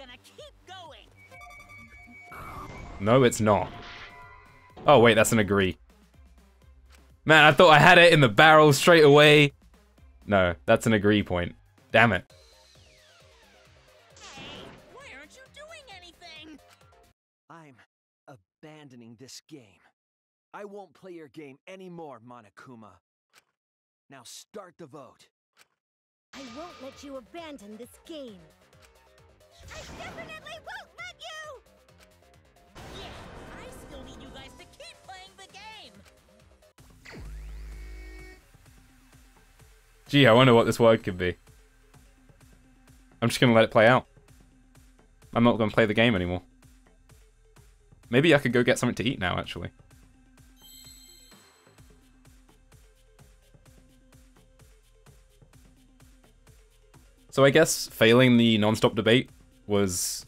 gonna keep going. No, it's not. Oh, wait, that's an agree. Man, I thought I had it in the barrel straight away. No, that's an agree point. Damn it. Hey, why aren't you doing anything? I'm abandoning this game. I won't play your game anymore, Monokuma. Now start the vote. I won't let you abandon this game. I definitely won't let you! Yeah, I still need you guys to keep playing the game. Gee, I wonder what this word could be. I'm just gonna let it play out. I'm not gonna play the game anymore. Maybe I could go get something to eat now, actually. So I guess failing the non-stop debate was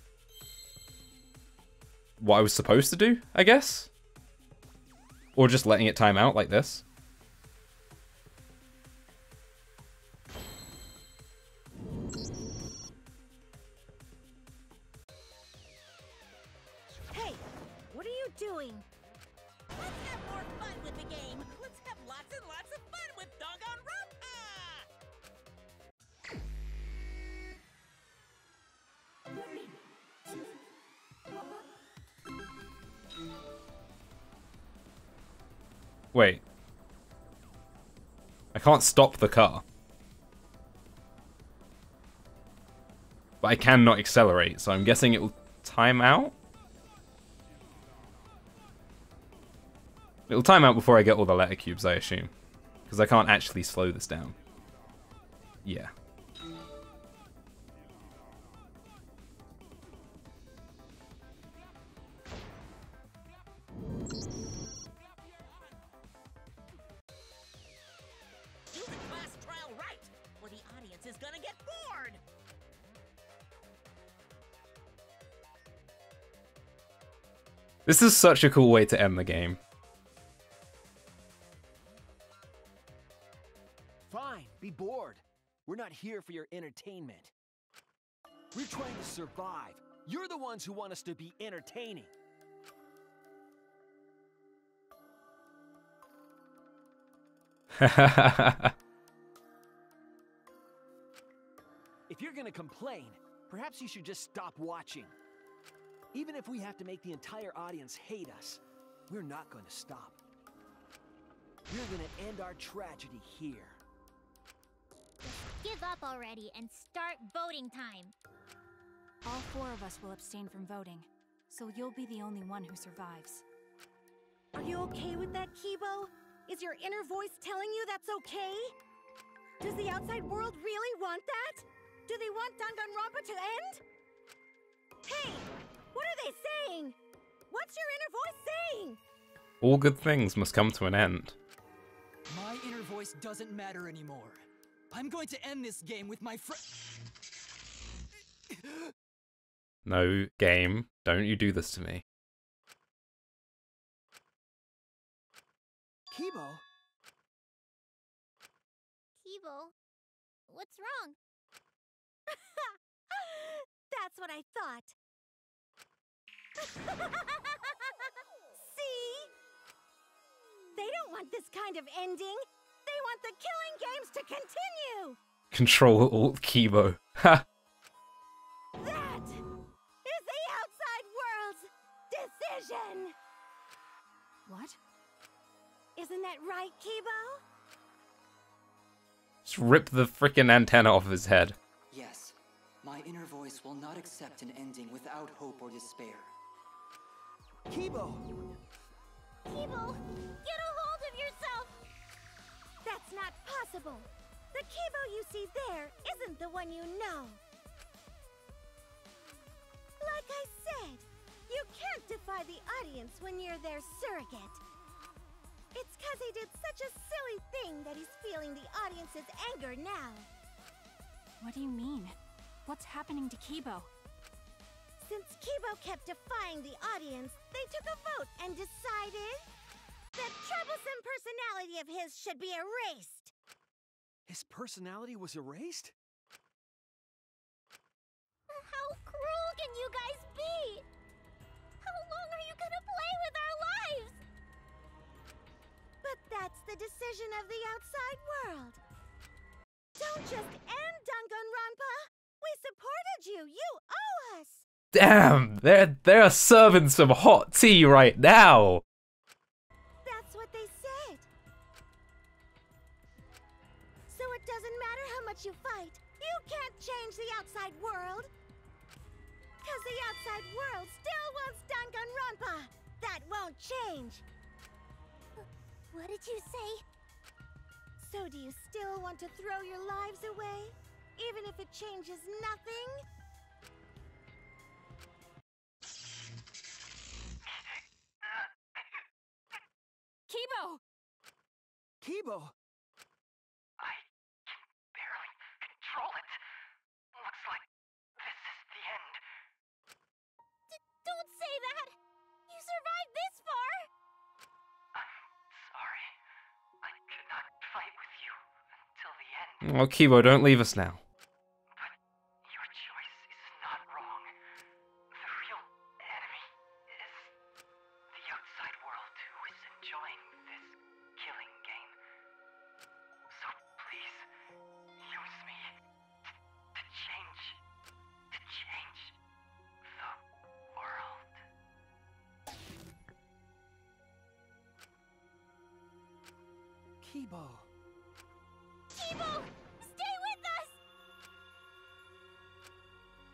what I was supposed to do, I guess? Or just letting it time out like this. Hey, what are you doing? Let's have more fun with the game. Let's have lots and lots of fun with Danganronpa! Wait. I can't stop the car. But I cannot accelerate, so I'm guessing it will time out? It'll time out before I get all the letter cubes, I assume. Because I can't actually slow this down. Yeah. Do the class trial right, or the audience is gonna get bored! This is such a cool way to end the game. Fine, be bored. We're not here for your entertainment. We're trying to survive. You're the ones who want us to be entertaining. If you're gonna complain, perhaps you should just stop watching. Even if we have to make the entire audience hate us, we're not going to stop. We're gonna end our tragedy here. Give up already and start voting time. All 4 of us will abstain from voting, so you'll be the only one who survives. Are you okay with that, Kibo? Is your inner voice telling you that's okay? Does the outside world really want that? Do they want Danganronpa to end? Hey! What are they saying? What's your inner voice saying? All good things must come to an end. My inner voice doesn't matter anymore. I'm going to end this game with my friend. No, game. Don't you do this to me. Kibo? Kibo, what's wrong? That's what I thought. See? They don't want this kind of ending. They want the killing games to continue. Control Alt Kibo. Ha! That is the outside world's decision. What? Isn't that right, Kibo? Just rip the frickin' antenna off his head. Yes, my inner voice will not accept an ending without hope or despair. Kibo! Kibo, get a hold of yourself! That's not possible. The Kibo you see there isn't the one you know. Like I said, you can't defy the audience when you're their surrogate. It's 'cause he did such a silly thing that he's feeling the audience's anger now. What do you mean? What's happening to Kibo? Since Kibo kept defying the audience, they took a vote and decided that troublesome personality of his should be erased. His personality was erased? How cruel can you guys be? How long are you gonna play with our lives? But that's the decision of the outside world. Don't just end Danganronpa! We supported you! You owe us! Damn, they're serving some hot tea right now. That's what they said. So it doesn't matter how much you fight, you can't change the outside world. Because the outside world still wants Danganronpa. That won't change. What did you say? So do you still want to throw your lives away? Even if it changes nothing? Kibo! Kibo! I can barely control it. Looks like this is the end. Don't say that! You survived this far! I'm sorry. I could not fight with you until the end. Oh, Kibo, don't leave us now. But your choice is not wrong. The real enemy is the outside world who is enjoying this killing game. So please, use me to change the world. Kibo. Kibo! Stay with us!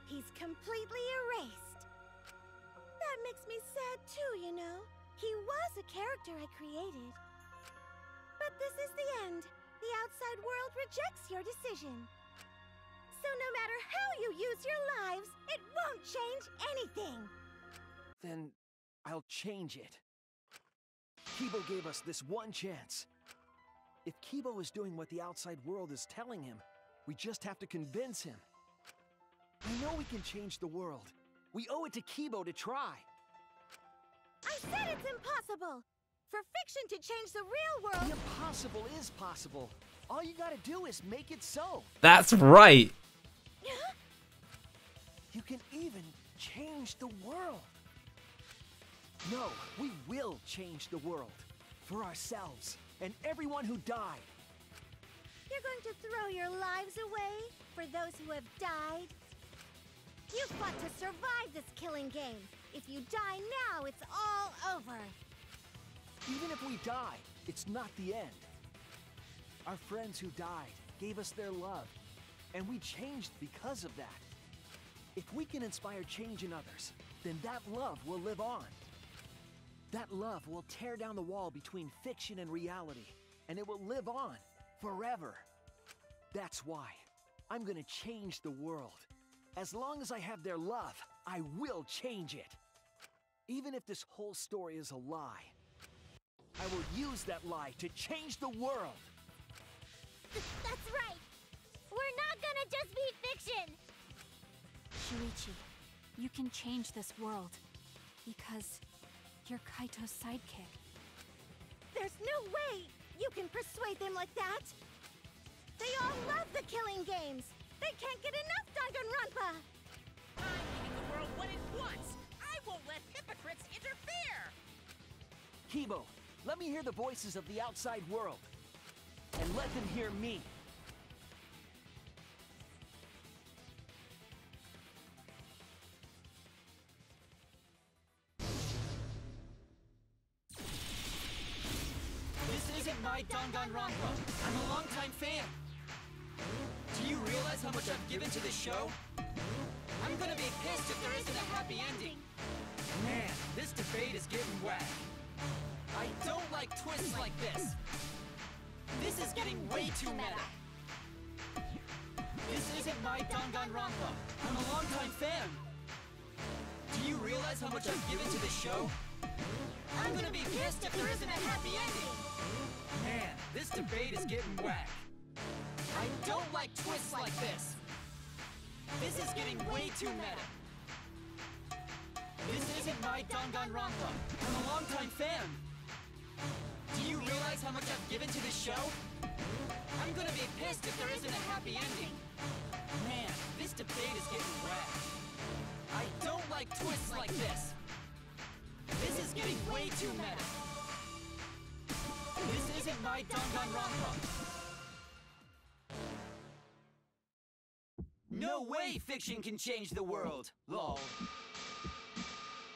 He's completely erased. That makes me sad too, you know. He was a character I created. But this is the end. The outside world rejects your decision. So no matter how you use your lives, it won't change anything. Then I'll change it. Kibo gave us this one chance. If Kibo is doing what the outside world is telling him, we just have to convince him. I know we can change the world. We owe it to Kibo to try. I said it's impossible. For fiction to change the real world... The impossible is possible. All you gotta do is make it so. That's right. You can even change the world. No, we will change the world. For ourselves and everyone who died. You're going to throw your lives away for those who have died? You fought to survive this killing game. If you die now, it's all over. Even if we die, it's not the end. Our friends who died gave us their love, and we changed because of that. If we can inspire change in others, then that love will live on. That love will tear down the wall between fiction and reality, and it will live on forever. That's why I'm gonna change the world. As long as I have their love, I will change it. Even if this whole story is a lie, I will use that lie to change the world. That's right! We're not gonna just be fiction! Shuichi, you can change this world. Because you're Kaito's sidekick. There's no way you can persuade them like that. They all love the killing games. They can't get enough Danganronpa. I'm giving the world what it wants. I won't let hypocrites interfere. Kibo, let me hear the voices of the outside world. And let them hear me. This isn't my Danganronpa. I'm a longtime fan. Do you realize how much I've given to this show? I'm gonna be pissed if there isn't a happy ending. Man, this debate is getting whack. I don't like twists like this. This is getting way too meta. This isn't my Danganronpa. I'm a longtime fan. Do you realize how much I've given to this show? I'm gonna be pissed if there isn't a happy ending. Man, this debate is getting whack. I don't like twists like this. This is getting way too meta. This isn't my Danganronpa. I'm a longtime fan. Do you realize how much I've given to this show? I'm gonna be pissed if there isn't a happy ending. Man, this debate is getting wet. I don't like twists like this. This is getting way too meta. This isn't my Danganronpa. No way fiction can change the world, lol.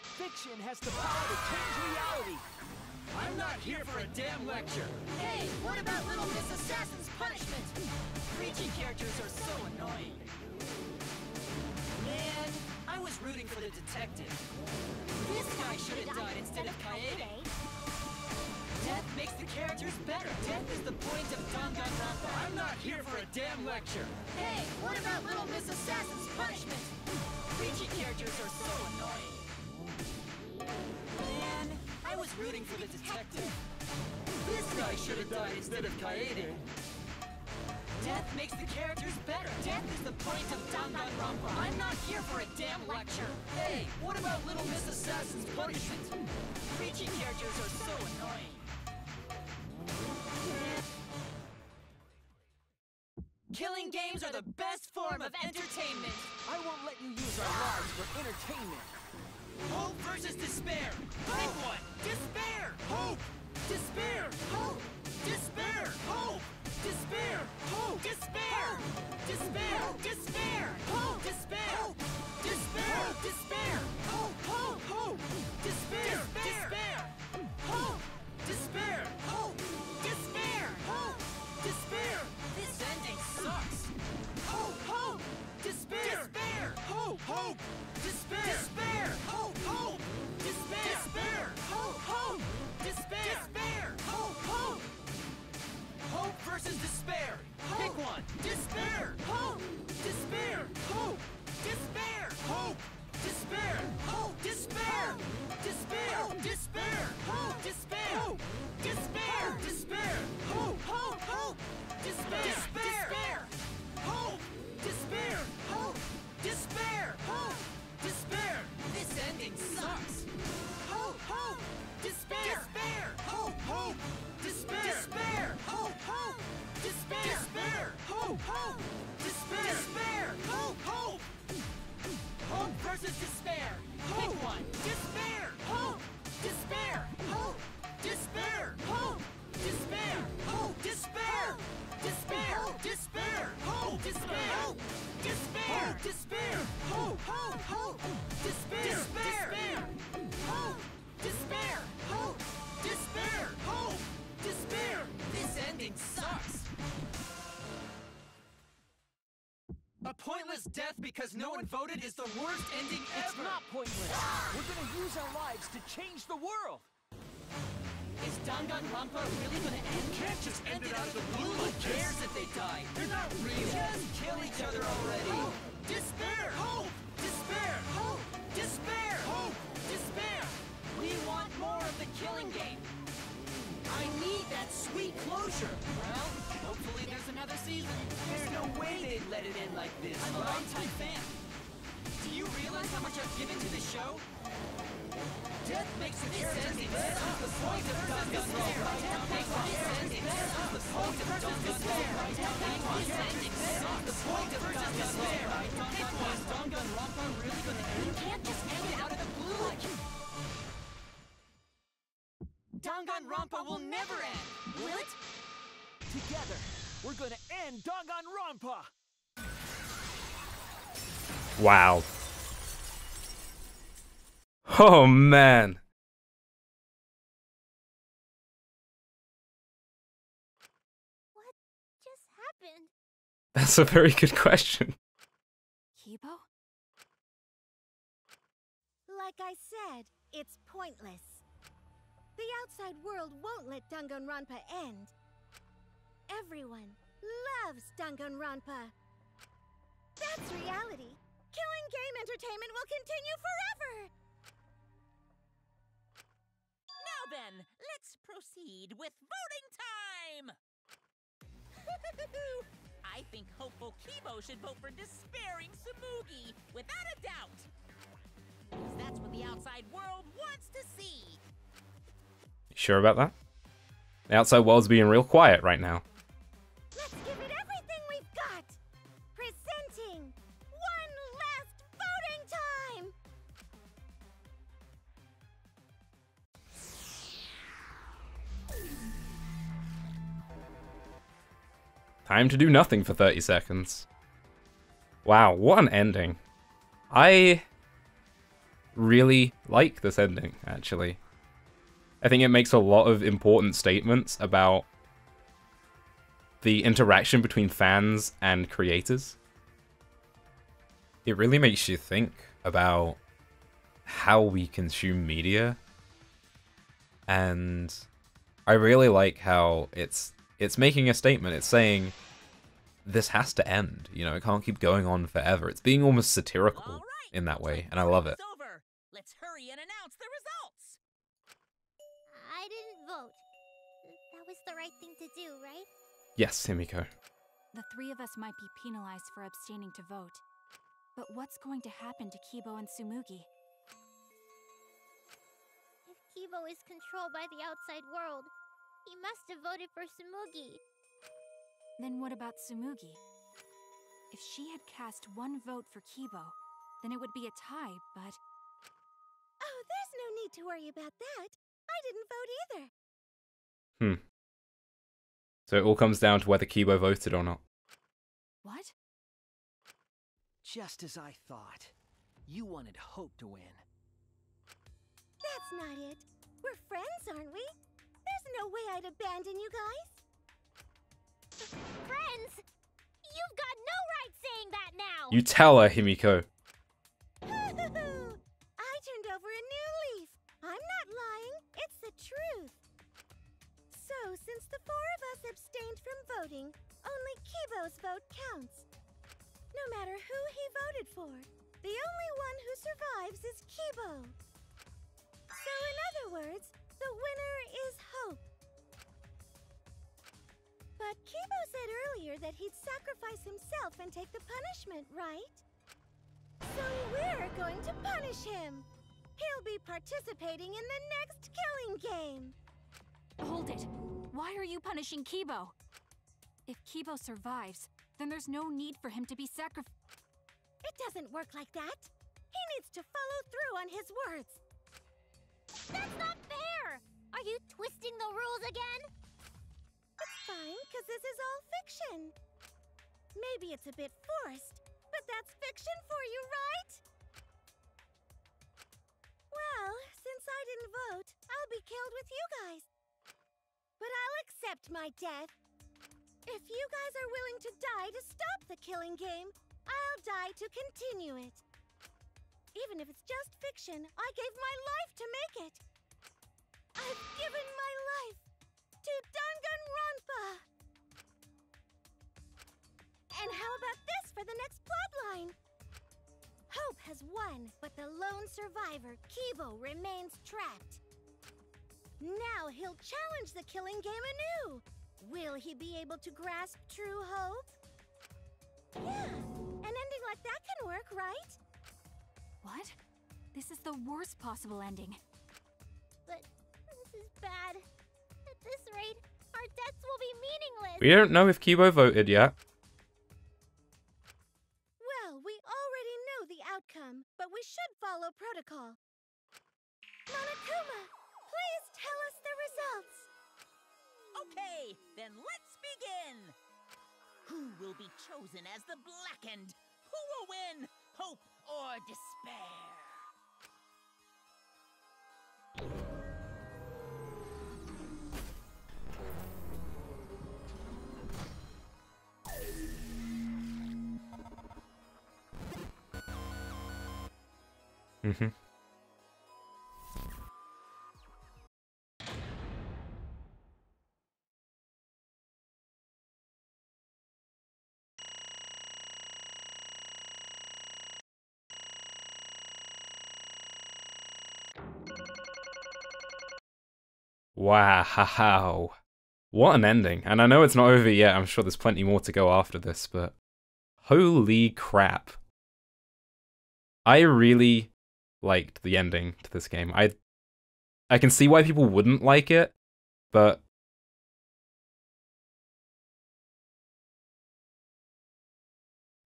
Fiction has the power to change reality. I'm not here for a damn lecture. Hey, what about Little Miss Assassin's punishment? Preachy characters are so annoying. Man, I was rooting for the detective. This guy should have died instead of Kaede. Death makes the characters better. Death is the point of Danganronpa. I'm not here for a damn lecture. Hey, what about Little Miss Assassin's punishment? Preachy characters are so annoying. Man, I was rooting for the detective. This guy should have died instead of Kaede. Death makes the characters better. Death is the point of Danganronpa. I'm not here for a damn lecture. Hey, what about Little Miss Assassin's punishment? Preachy characters are so annoying. Killing games are the best form of entertainment. I won't let you use our lives for entertainment. Hope versus despair. Pick one. Despair. Hope. Despair. Hope. Despair. Hope. Despair. Hope. Despair. Despair. Despair. Hope. Despair. Despair. Despair. Hope. Hope. Hope. Despair. Despair. Hope. Despair. Hope. Despair. Hope. Despair. This ending sucks. Hope. Hope. Despair. Despair. Hope. Hope. Despair. Despair. Hope. Hope. Despair. Despair. Hope. Hope. Despair. Despair. Hope. Hope. Hope versus despair. Pick one. Despair. Hope. Despair. Hope. Despair. Hope. Despair. Hope. Despair. Despair. Despair. Hope. Despair. Despair. Despair. Hope. Hope. Hope. Despair. Despair. Hope. Despair. Hope. Despair. Hope. Despair. This ending sucks. Hope. Hope. Despair. Despair. Hope. Hope. Despair. Despair. Hope. Hope. Despair. Despair. Hope. Hope. Despair. Despair. Hope. Hope. Hope versus despair. Pick one. Despair. Hope. Despair. Hope. Despair. Hope. Despair. Hope. Despair. Despair. Despair. Hope. Despair. Despair. Despair. Hope. Hope. Hope. Despair. Despair. Hope. Despair. Hope. Despair. Hope. Despair. This ending sucks. A pointless death because no one voted is the worst ending ever. It's not pointless. We're gonna use our lives to change the world. Is Danganronpa really gonna end? Can't just end it out of the blue. Who cares if they die? They're not real. Just kill each other already. Hope. Despair. Hope. Despair. Hope. Despair. Hope. Despair. We want more of the killing game. I need that sweet closure. Well, hopefully there's another season. There's no way they'd let it end like this. I'm a longtime fan. Do you realize how much I've given to this show? Death makes the ending. This is the point of Danganronpa. Death makes this ending. This is the point of Danganronpa. Death makes this ending. This is the point of Danganronpa. Is Danganronpa really gonna end? You can't just end it out of the blue like you. Danganronpa will never end, will it? Together, we're gonna end Danganronpa. Wow. Oh man. What just happened? That's a very good question. Kibo? Like I said, it's pointless. The outside world won't let Danganronpa end. Everyone loves Danganronpa. That's reality. Killing game entertainment will continue forever. Now then, let's proceed with voting time! I think hopeful Kibo should vote for despairing Tsumugi, without a doubt! Because that's what the outside world wants to see! You sure about that? The outside world's being real quiet right now. Let's give it everything we've got! Presenting one last voting time! Time to do nothing for 30 seconds. Wow, what an ending. I really like this ending, actually. I think it makes a lot of important statements about the interaction between fans and creators. It really makes you think about how we consume media. And I really like how it's making a statement. It's saying this has to end. You know, it can't keep going on forever. It's being almost satirical in that way, and I love it. Over. Let's hurry and announce the results. I didn't vote. That was the right thing to do, right? Yes, Himiko. The three of us might be penalized for abstaining to vote. But what's going to happen to Kibo and Tsumugi? If Kibo is controlled by the outside world, he must have voted for Tsumugi. Then what about Tsumugi? If she had cast one vote for Kibo, then it would be a tie, but... Oh, there's no need to worry about that. I didn't vote either. So it all comes down to whether Kibo voted or not. What? Just as I thought. You wanted Hope to win. That's not it. We're friends, aren't we? There's no way I'd abandon you guys. Friends? You've got no right saying that now! You tell her, Himiko. I turned over a new leaf. I'm not lying. It's the truth. So, since the four of us abstained from voting, only Kibo's vote counts. No matter who he voted for, the only one who survives is Kibo. So, in other words, the winner is Hope. But Kibo said earlier that he'd sacrifice himself and take the punishment, right? So we're going to punish him. He'll be participating in the next killing game. Hold it! Why are you punishing Kibo? If Kibo survives, then there's no need for him to be sacrificed. It doesn't work like that. He needs to follow through on his words. That's not fair! Are you twisting the rules again? It's fine, because this is all fiction. Maybe it's a bit forced, but that's fiction for you, right? Well, since I didn't vote, I'll be killed with you guys. But I'll accept my death. If you guys are willing to die to stop the killing game, I'll die to continue it. Even if it's just fiction, I gave my life to make it. I've given my life to Danganronpa. And how about this for the next plotline? Hope has won, but the lone survivor, Kibo, remains trapped. Now he'll challenge the killing game anew. Will he be able to grasp true hope? Yeah, an ending like that can work, right? What? This is the worst possible ending. But this is bad. At this rate, our deaths will be meaningless. We don't know if Kibo voted yet. Well, we already know the outcome, but we should follow protocol. Monokuma, please tell us the results. Okay, then let's begin. Who will be chosen as the Blackened? Who will win? Hope or despair? Mm-hmm. Wow. What an ending. And I know it's not over yet. I'm sure there's plenty more to go after this, but holy crap. I really liked the ending to this game. I can see why people wouldn't like it, but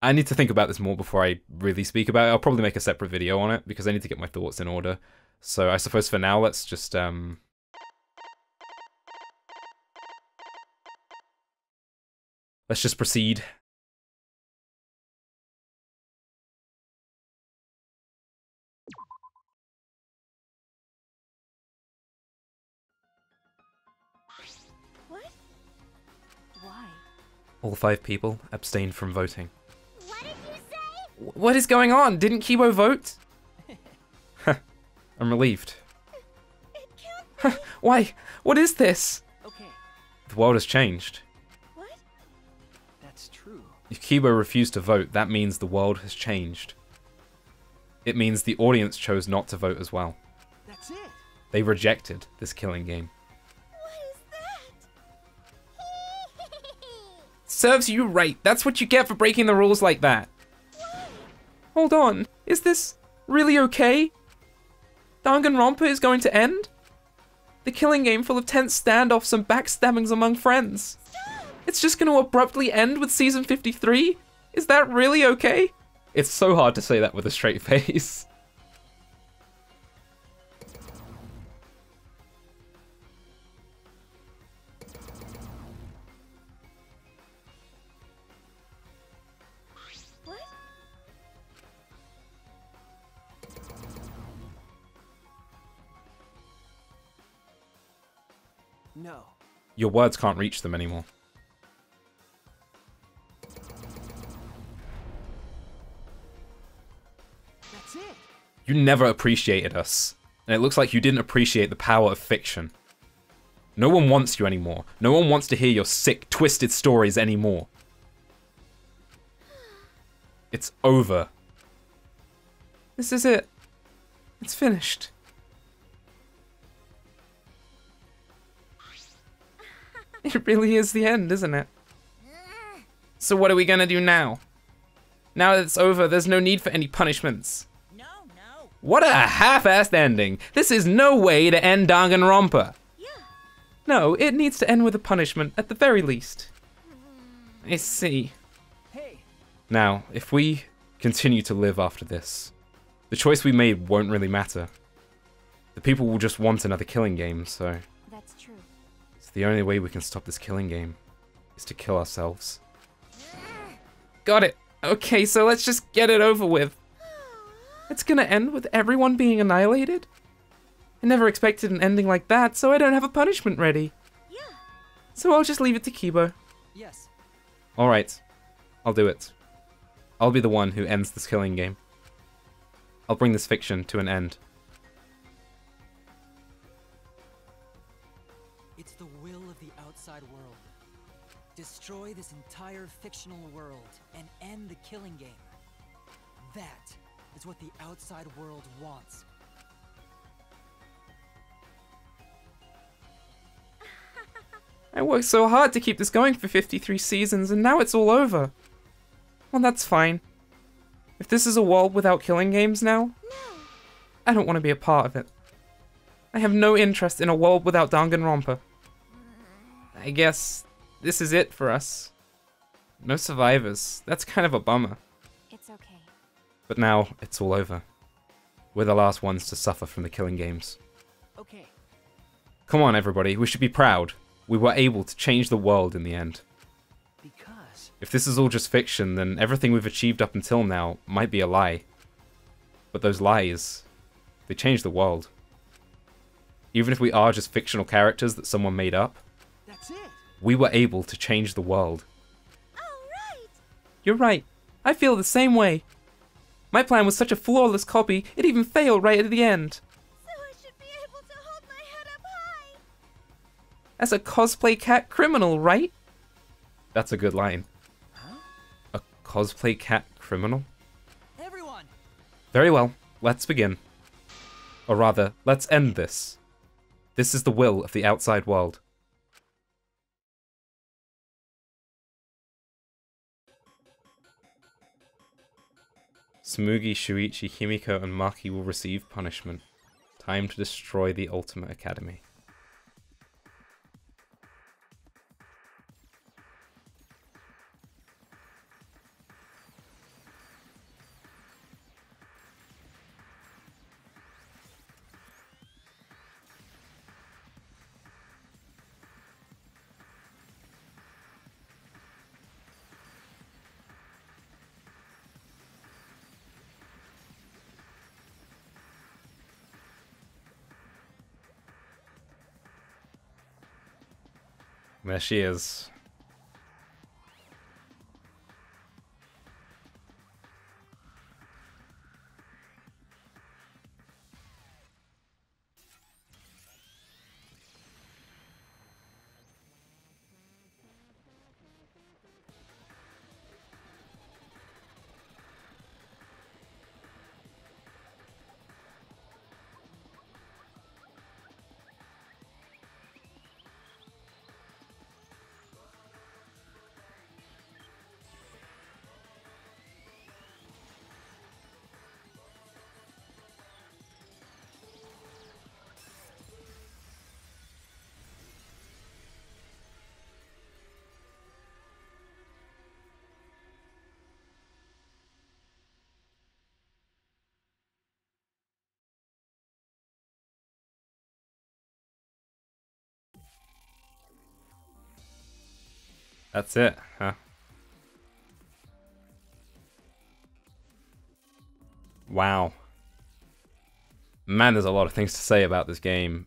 I need to think about this more before I really speak about it. I'll probably make a separate video on it, because I need to get my thoughts in order. So I suppose for now, let's just, let's just proceed. What? Why? All 5 people abstained from voting. What did you say? What is going on? Didn't Kibo vote? I'm relieved. It can't be. Why? What is this? Okay, The world has changed. What? that's true. If Kibo refused to vote, that means the world has changed. It means the audience chose not to vote as well. That's it. They rejected this killing game. What is that? Serves you right. That's what you get for breaking the rules like that. Hold on. Is this really okay? Danganronpa is going to end? The killing game full of tense standoffs and backstabbings among friends. It's just going to abruptly end with season 53? Is that really okay? It's so hard to say that with a straight face. What? No. Your words can't reach them anymore. That's it. You never appreciated us. And it looks like you didn't appreciate the power of fiction. No one wants you anymore. No one wants to hear your sick, twisted stories anymore. It's over. This is it. It's finished. It really is the end, isn't it? So what are we gonna do now? Now that it's over, there's no need for any punishments. No, no. What a half-assed ending! This is no way to end Danganronpa. Yeah. No, it needs to end with a punishment, at the very least. I see. Hey, Now, if we continue to live after this, the choice we made won't really matter. The people will just want another killing game, so That's true. it's the only way we can stop this killing game, is to kill ourselves. Got it! Okay, so let's just get it over with. It's gonna end with everyone being annihilated? I never expected an ending like that, so I don't have a punishment ready. Yeah. So I'll just leave it to Kibo. yes. Alright, I'll do it. I'll be the one who ends this killing game. I'll bring this fiction to an end. It's the will of the outside world. Destroy this entire fictional world and end the killing game. That is what the outside world wants. I worked so hard to keep this going for 53 seasons, and now it's all over. Well, that's fine. If this is a world without killing games now, I don't want to be a part of it. I have no interest in a world without Danganronpa. I guess this is it for us. No survivors. That's kind of a bummer. It's okay. But now, it's all over. We're the last ones to suffer from the killing games. Okay. Come on, everybody, we should be proud. We were able to change the world in the end. Because If this is all just fiction, then everything we've achieved up until now might be a lie. But those lies, they change the world. Even if we are just fictional characters that someone made up, that's it. we were able to change the world. Oh, right. You're right. I feel the same way. My plan was such a flawless copy, it even failed right at the end. So I should be able to hold my head up high. As a cosplay cat criminal, right? That's a good line. Huh? A cosplay cat criminal? Everyone! Very well, let's begin. Or rather, let's end this. This is the will of the outside world. Tsumugi, Shuichi, Himiko, and Maki will receive punishment. Time to destroy the Ultimate Academy. There she is. That's it, huh? Wow. Man, there's a lot of things to say about this game.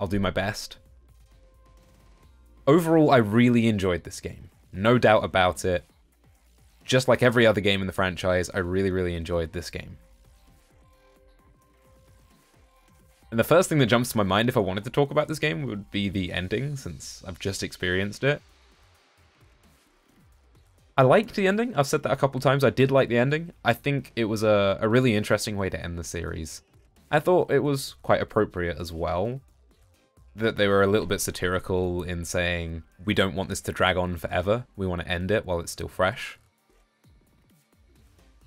I'll do my best. Overall, I really enjoyed this game. No doubt about it. Just like every other game in the franchise, I really, really enjoyed this game. And the first thing that jumps to my mind if I wanted to talk about this game would be the ending, since I've just experienced it. I liked the ending. I've said that a couple times. I did like the ending. I think it was a really interesting way to end the series. I thought it was quite appropriate as well. That they were a little bit satirical in saying, we don't want this to drag on forever. We want to end it while it's still fresh.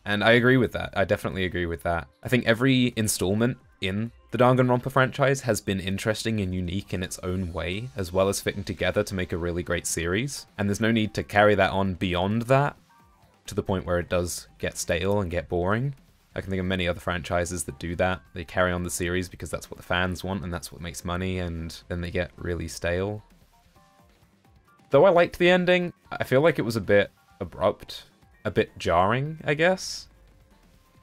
And I agree with that. I definitely agree with that. I think every installment in the Danganronpa franchise has been interesting and unique in its own way, as well as fitting together to make a really great series. And there's no need to carry that on beyond that, to the point where it does get stale and get boring. I can think of many other franchises that do that. They carry on the series because that's what the fans want and that's what makes money, and then they get really stale. Though I liked the ending, I feel like it was a bit abrupt, a bit jarring, I guess.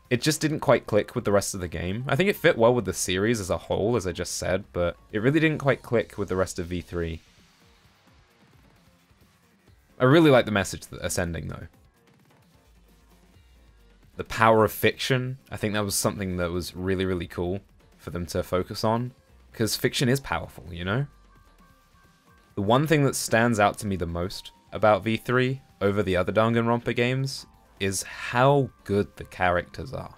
It just didn't quite click with the rest of the game. I think it fit well with the series as a whole, as I just said, but it really didn't quite click with the rest of V3. I really like the message that they're sending, though. The power of fiction, I think that was something that was really, really cool for them to focus on, because fiction is powerful, you know? The one thing that stands out to me the most about V3 over the other Danganronpa games is how good the characters are.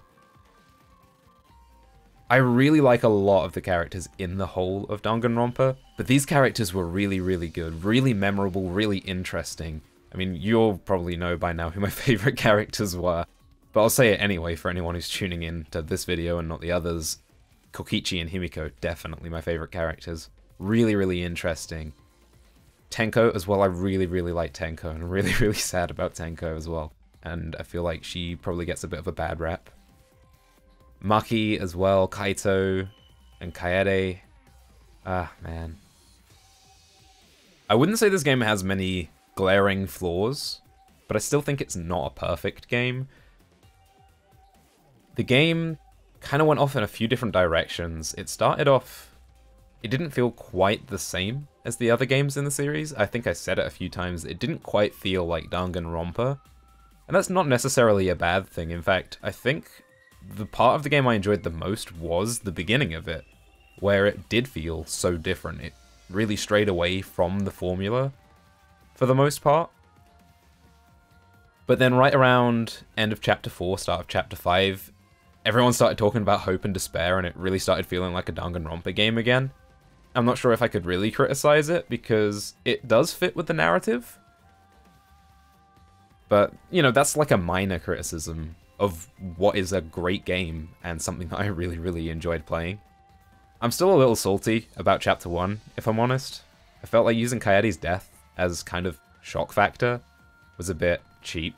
I really like a lot of the characters in the whole of Danganronpa, but these characters were really, really good, really memorable, really interesting. I mean, you'll probably know by now who my favorite characters were, but I'll say it anyway for anyone who's tuning in to this video and not the others. Kokichi and Himiko, definitely my favorite characters. Really, really interesting. Tenko as well, I really, really like Tenko, and I'm really, really sad about Tenko as well. And I feel like she probably gets a bit of a bad rep. Maki as well, Kaito, and Kaede. Ah, man. I wouldn't say this game has many glaring flaws, but I still think it's not a perfect game. The game kind of went off in a few different directions. It started off... It didn't feel quite the same as the other games in the series. I think I said it a few times. It didn't quite feel like Danganronpa. And that's not necessarily a bad thing. In fact, I think the part of the game I enjoyed the most was the beginning of it, where it did feel so different. It really strayed away from the formula for the most part. But then right around end of Chapter 4, start of Chapter 5, everyone started talking about hope and despair, and it really started feeling like a Danganronpa game again. I'm not sure if I could really criticize it, because it does fit with the narrative. But, you know, that's like a minor criticism of what is a great game and something that I really, really enjoyed playing. I'm still a little salty about Chapter 1, if I'm honest. I felt like using Kaede's death as kind of shock factor was a bit cheap,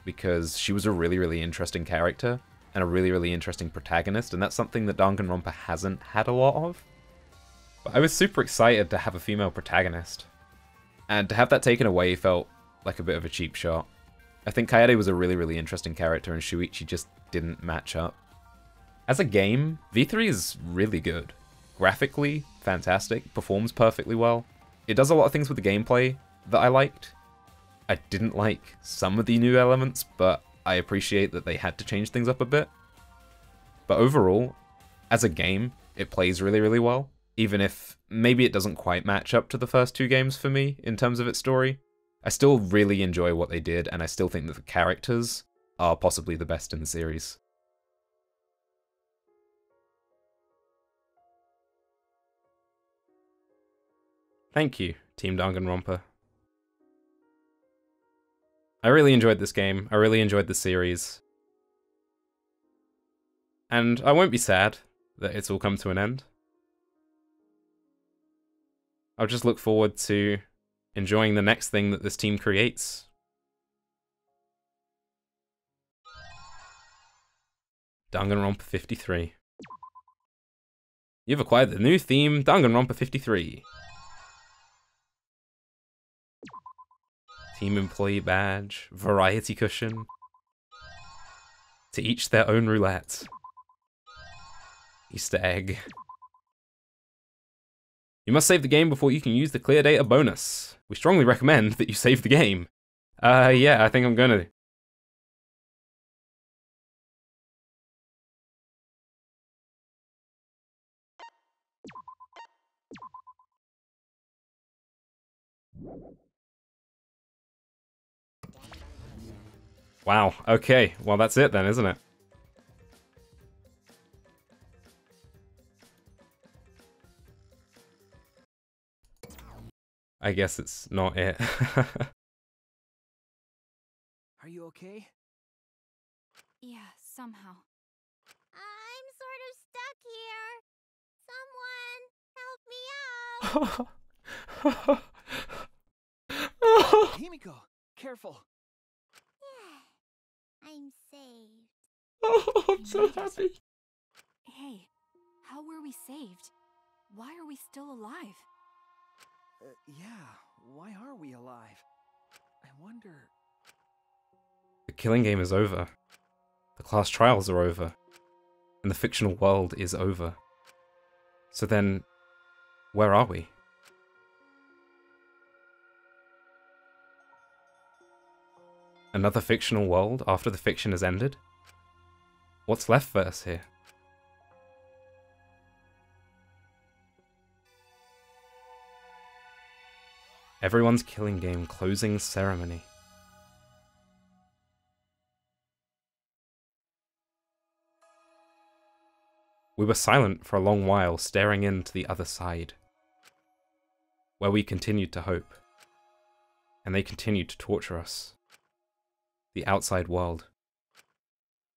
because she was a really, really interesting character and a really, really interesting protagonist, and that's something that Danganronpa hasn't had a lot of. But I was super excited to have a female protagonist, and to have that taken away felt like a bit of a cheap shot. I think Kaede was a really, really interesting character, and Shuichi just didn't match up. As a game, V3 is really good. Graphically, fantastic, performs perfectly well. it does a lot of things with the gameplay that I liked. I didn't like some of the new elements, but I appreciate that they had to change things up a bit. But overall, as a game, it plays really, really well, even if maybe it doesn't quite match up to the first two games for me in terms of its story. I still really enjoy what they did, and I still think that the characters are possibly the best in the series. Thank you, Team Danganronpa. I really enjoyed this game, I really enjoyed the series. And I won't be sad that it's all come to an end. I'll just look forward to enjoying the next thing that this team creates. Danganronpa 53. You've acquired the new theme, Danganronpa 53. Team employee badge, variety cushion. To each their own roulette. Easter egg. You must save the game before you can use the clear data bonus. We strongly recommend that you save the game. Yeah, I think I'm gonna. Wow, okay. Well, that's it then, isn't it? I guess it's not it. Are you okay? Yeah, somehow. I'm sort of stuck here. Someone help me out. Himiko, careful. I'm saved. Oh, I'm so happy. Hey, how were we saved? Why are we still alive? Yeah, why are we alive? I wonder... The killing game is over. The class trials are over. And the fictional world is over. So then, where are we? Another fictional world after the fiction has ended? What's left for us here? Everyone's killing game closing ceremony. We were silent for a long while, staring into the other side, where we continued to hope, and they continued to torture us. The outside world.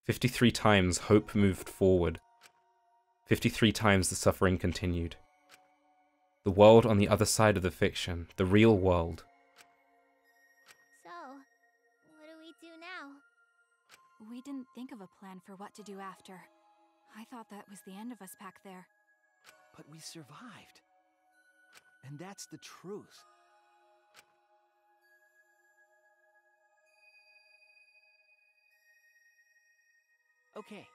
53 times hope moved forward. 53 times the suffering continued. The world on the other side of the fiction, the real world. So, what do we do now? We didn't think of a plan for what to do after. I thought that was the end of us back there. But we survived. And that's the truth. Okay.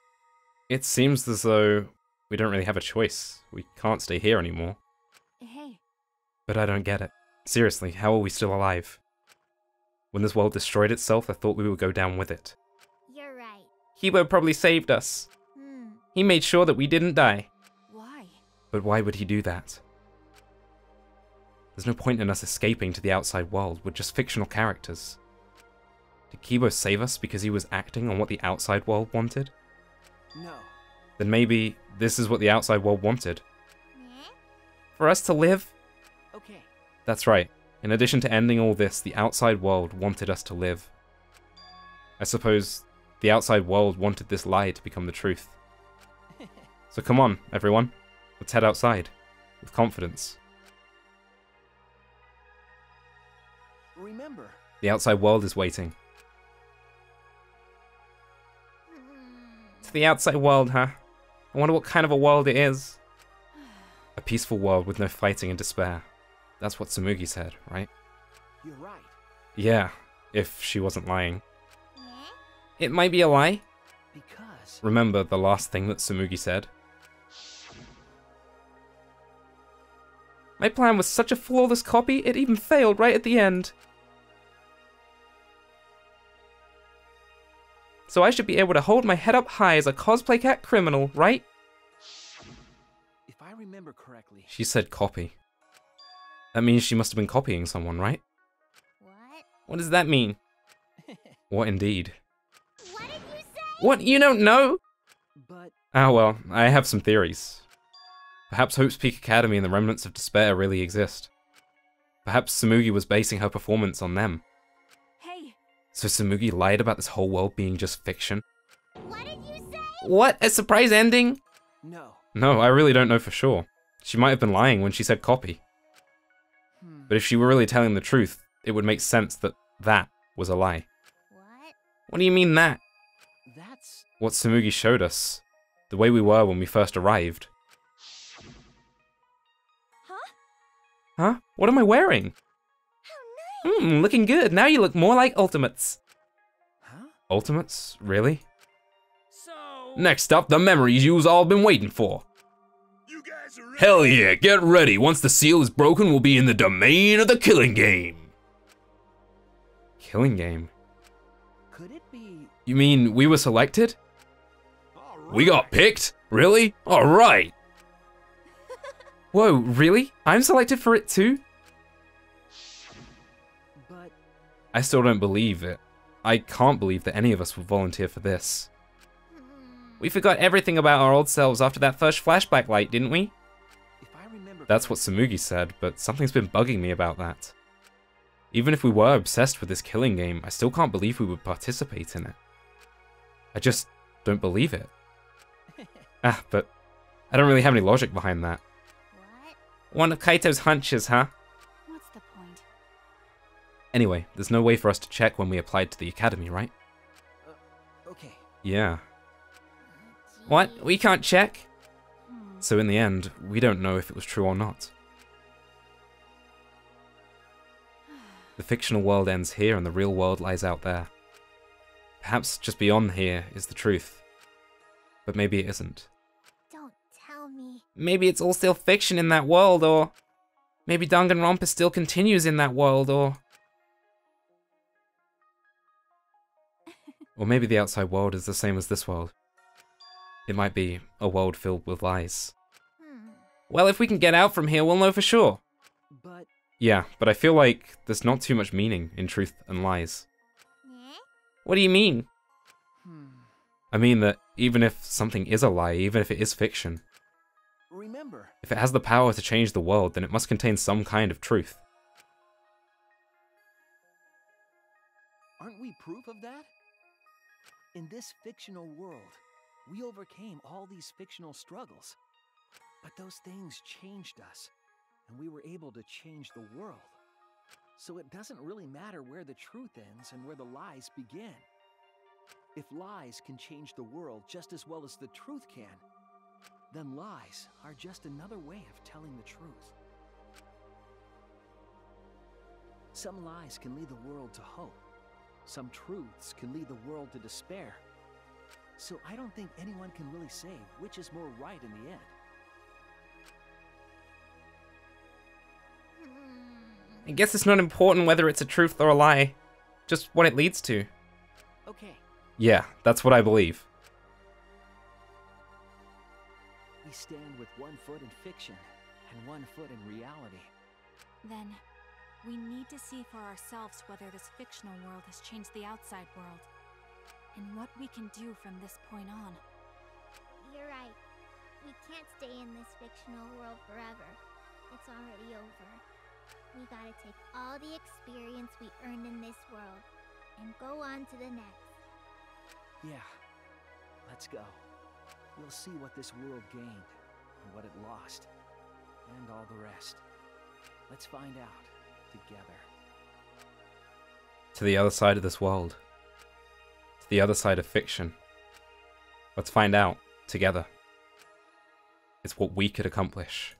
It seems as though we don't really have a choice. We can't stay here anymore. Hey. But I don't get it. Seriously, how are we still alive? When this world destroyed itself, I thought we would go down with it. You're right. Hebo probably saved us. He made sure that we didn't die. Why? But why would he do that? There's no point in us escaping to the outside world. We're just fictional characters. Did Kibo save us because he was acting on what the outside world wanted? No. Then maybe this is what the outside world wanted. For us to live? Okay. That's right. In addition to ending all this, the outside world wanted us to live. I suppose the outside world wanted this lie to become the truth. So come on, everyone. Let's head outside. With confidence. Remember. The outside world is waiting. To the outside world, huh? I wonder what kind of a world it is. A peaceful world with no fighting and despair. That's what Tsumugi said, right? You're right. Yeah, if she wasn't lying. It might be a lie. Because... Remember the last thing that Tsumugi said? My plan was such a flawless copy, it even failed right at the end. So I should be able to hold my head up high as a cosplay cat criminal, right? If I remember correctly... She said copy. That means she must have been copying someone, right? What? What does that mean? What indeed? What did you say? What, you don't know? But... Ah well, I have some theories. Perhaps Hope's Peak Academy and the Remnants of Despair really exist. Perhaps Tsumugi was basing her performance on them. Hey, So Tsumugi lied about this whole world being just fiction? What did you say? What? A surprise ending? No. No, I really don't know for sure. She might have been lying when she said copy. But if she were really telling the truth, it would make sense that that was a lie. What? What do you mean that? That's... What Tsumugi showed us. The way we were when we first arrived. Huh? What am I wearing? Looking good. Now you look more like Ultimates. Huh? Ultimates? Really? So... Next up, the memories you've all been waiting for. You guys are ready? Hell yeah, get ready. Once the seal is broken, we'll be in the domain of the killing game. Killing game? Could it be... You mean we were selected? All We got picked? Really? Alright. Whoa, really? I'm selected for it too? But... I still don't believe it. I can't believe that any of us would volunteer for this. We forgot everything about our old selves after that first flashback light, didn't we? If I remember... That's what Tsumugi said, but something's been bugging me about that. Even if we were obsessed with this killing game, I still can't believe we would participate in it. I just don't believe it. But I don't really have any logic behind that. What? One of Kaito's hunches, huh? what's the point? Anyway, there's no way for us to check when we applied to the academy, right? Okay. Yeah. What? We can't check? So in the end, we don't know if it was true or not. The fictional world ends here and the real world lies out there. Perhaps just beyond here is the truth. But maybe it isn't. Don't tell me. Maybe it's all still fiction in that world, or... maybe Danganronpa still continues in that world, or... or maybe the outside world is the same as this world. It might be a world filled with lies. Well, if we can get out from here, we'll know for sure. But... Yeah, but I feel like there's not too much meaning in truth and lies. Eh? What do you mean? I mean that even if something is a lie, even if it is fiction, Remember... if it has the power to change the world, then it must contain some kind of truth. Aren't we proof of that? In this fictional world, we overcame all these fictional struggles. But those things changed us, and we were able to change the world. So it doesn't really matter where the truth ends and where the lies begin. If lies can change the world just as well as the truth can, then lies are just another way of telling the truth. Some lies can lead the world to hope. Some truths can lead the world to despair. So I don't think anyone can really say which is more right in the end. I guess it's not important whether it's a truth or a lie, just what it leads to. Okay, Yeah, that's what I believe. we stand with one foot in fiction and one foot in reality. Then, we need to see for ourselves whether this fictional world has changed the outside world, and what we can do from this point on. You're right. We can't stay in this fictional world forever. It's already over. We gotta take all the experience we earned in this world and go on to the next. Yeah, let's go. We'll see what this world gained and what it lost, and all the rest. Let's find out together. To the other side of this world. To the other side of fiction. Let's find out together. It's what we could accomplish.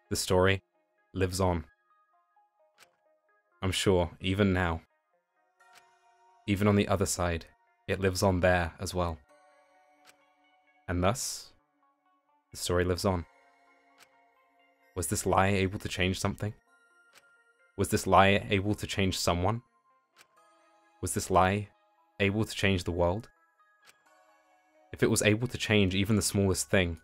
The story lives on. I'm sure, even now. Even on the other side, it lives on there as well. And thus, the story lives on. Was this lie able to change something? Was this lie able to change someone? Was this lie able to change the world? If it was able to change even the smallest thing,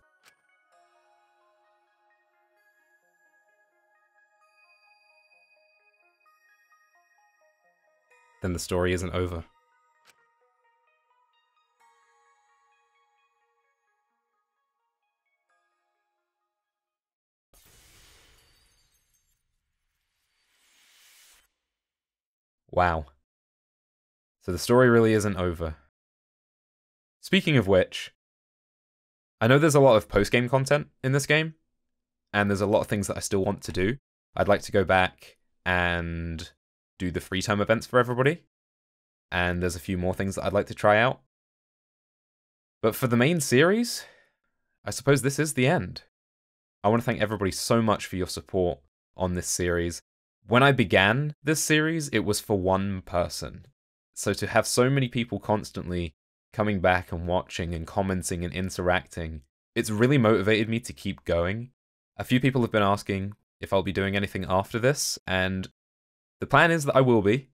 then the story isn't over. Wow. So the story really isn't over. Speaking of which, I know there's a lot of post-game content in this game, and there's a lot of things that I still want to do. I'd like to go back and do the free time events for everybody, and there's a few more things that I'd like to try out. But for the main series, I suppose this is the end. I want to thank everybody so much for your support on this series. When I began this series, it was for one person. So to have so many people constantly coming back and watching and commenting and interacting, it's really motivated me to keep going. A few people have been asking if I'll be doing anything after this, and the plan is that I will be.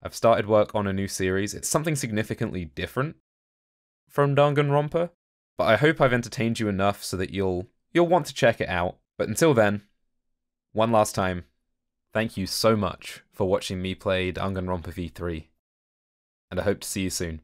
I've started work on a new series. It's something significantly different from Danganronpa, but I hope I've entertained you enough so that you'll want to check it out. But until then, one last time, thank you so much for watching me play Danganronpa V3, and I hope to see you soon.